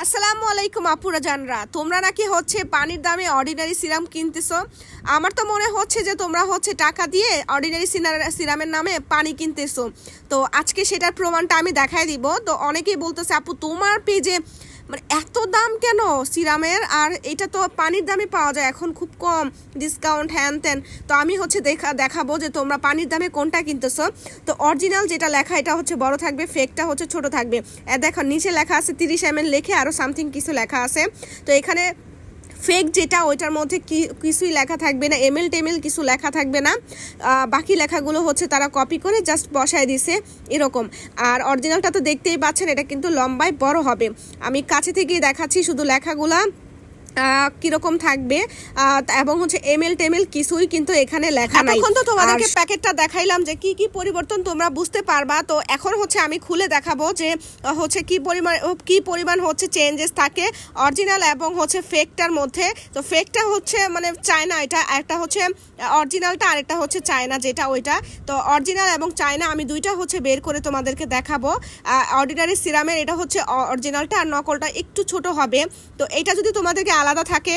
আসসালামু আলাইকুম আপুরা জানরা, তোমরা নাকি হচ্ছে পানির দামে অর্ডিনারি সিরাম কিনতেছো। আমার তো মনে হচ্ছে যে তোমরা হচ্ছে টাকা দিয়ে অর্ডিনারি সিরামের নামে পানি কিনতেছো। তো আজকে সেটার প্রমাণটা আমি দেখাই দিব। তো অনেকেই বলতেছে আপু তোমার পেজে মানে এত দাম কেন সিরামের, আর এটা তো পানির দামে পাওয়া যায় এখন খুব কম ডিসকাউন্ট হ্যান ত্যান। তো আমি হচ্ছে দেখাবো যে তোমরা পানির দামে কোনটা কিনতেছো। তো অরিজিনাল যেটা লেখা এটা হচ্ছে বড় থাকবে, ফেকটা হচ্ছে ছোট থাকবে। দেখো নিচে লেখা আছে 30 ml লেখে আরও সামথিং কিছু লেখা আছে। তো এখানে ফেক যেটা ওইটার মধ্যে কিছুই লেখা থাকবে না, এমএল টেমএল কিছু লেখা থাকবে না। বাকি লেখাগুলো হচ্ছে তারা কপি করে জাস্ট বসায় দিছে এরকম। আর অরিজিনালটা তো দেখতেই পাচ্ছেন, এটা কিন্তু লম্বায় বড় হবে। আমি কাছে থেকেই দেখাচ্ছি শুধু লেখাগুলা কিরকম থাকবে, এবং হচ্ছে এমএল টেমএল কিছুই কিন্তু এখানে লেখা নাই। এখন তো তোমাদেরকে প্যাকেটটা দেখাইলাম যে কি কি পরিবর্তন তোমরা বুঝতে পারবা। তো এখন হচ্ছে আমি খুলে দেখাবো যে হচ্ছে কি পরিমাণ হচ্ছে চেঞ্জেস থাকে অরিজিনাল এবং হচ্ছে ফেকটার মধ্যে। তো ফেকটা হচ্ছে মানে চায়না, এটা একটা হচ্ছে অরিজিনালটা, আরেকটা হচ্ছে চায়না যেটা ওইটা। তো অরিজিনাল এবং চায়না আমি দুইটা হচ্ছে বের করে তোমাদেরকে দেখাবো। অর্ডিনারি সিরামের এটা হচ্ছে অরিজিনালটা, আর নকলটা একটু ছোট হবে। তো এটা যদি তোমাদেরকে আলাদা থাকে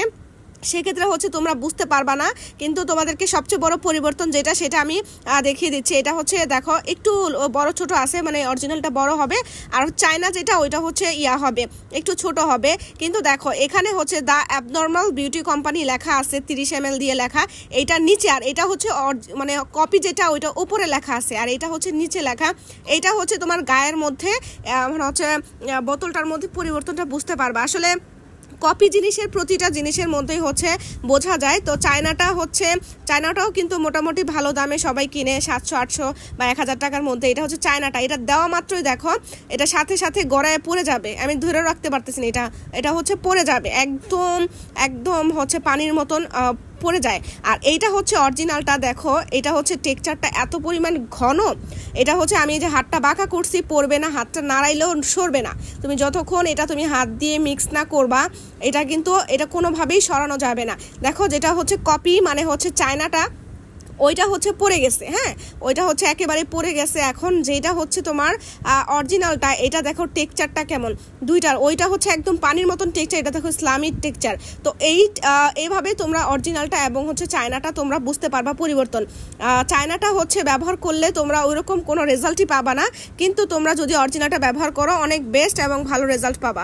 সেক্ষেত্রে হচ্ছে তোমরা বুঝতে পারবা না, কিন্তু তোমাদেরকে সবচেয়ে বড় পরিবর্তন যেটা সেটা আমি দেখিয়ে দিচ্ছি। এটা হচ্ছে দেখো একটু বড় ছোট আছে, মানে অরিজিনালটা বড় হবে, আর চায়না যেটা ওইটা হচ্ছে হবে একটু ছোট হবে। কিন্তু দেখো এখানে হচ্ছে দ্য অ্যাবনর্মাল বিউটি কোম্পানি লেখা আছে 30 ml দিয়ে লেখা, এইটা নিচে। আর এটা হচ্ছে মানে কপি যেটা ওইটা উপরে লেখা আছে, আর এটা হচ্ছে নিচে লেখা। এইটা হচ্ছে তোমার গায়ের মধ্যে মানে হচ্ছে বোতলটার মধ্যে পরিবর্তনটা বুঝতে পারবা। আসলে কপি জিনিসের প্রতিটা জিনিসের মধ্যেই হচ্ছে বোঝা যায়। তো চায়নাটাও কিন্তু মোটামুটি ভালো দামে সবাই কিনে, 700-800 বা 1000 টাকার মধ্যে। এটা হচ্ছে চায়নাটা, এটা দেওয়া মাত্রই দেখো এটা সাথে সাথে গড়ায় পড়ে যাবে। আমি ধরে রাখতে পারতেছি না, এটা হচ্ছে পড়ে যাবে একদম হচ্ছে পানির মতন পড়ে যায়। আর এইটা হচ্ছে অরিজিনালটা, দেখো এটা হচ্ছে টেক্সচারটা এত পরিমাণ ঘন। এটা হচ্ছে আমি যে হাতটা বাঁকা করছি পড়বে না, হাতটা নাড়াইলেও সরবে না। তুমি যতক্ষণ এটা তুমি হাত দিয়ে মিক্স না করবা এটা কোনোভাবেই সরানো যাবে না। দেখো যেটা হচ্ছে কপি মানে হচ্ছে চায়নাটা ওইটা হচ্ছে পড়ে গেছে, হ্যাঁ ওইটা হচ্ছে একেবারে পড়ে গেছে। এখন যেটা হচ্ছে তোমার অরিজিনালটা, এটা দেখো টেক্সচারটা কেমন দুইটার। ওইটা হচ্ছে একদম পানির মতন টেক্সচার, এটা দেখো ইসলামিক টেক্সচার। তো এইভাবে তোমরা অরিজিনালটা এবং হচ্ছে চায়নাটা তোমরা বুঝতে পারবা পরিবর্তন। চায়নাটা হচ্ছে ব্যবহার করলে তোমরা ওইরকম কোনো রেজাল্টই পাবা না, কিন্তু তোমরা যদি অরিজিনালটা ব্যবহার করো অনেক বেস্ট এবং ভালো রেজাল্ট পাবা।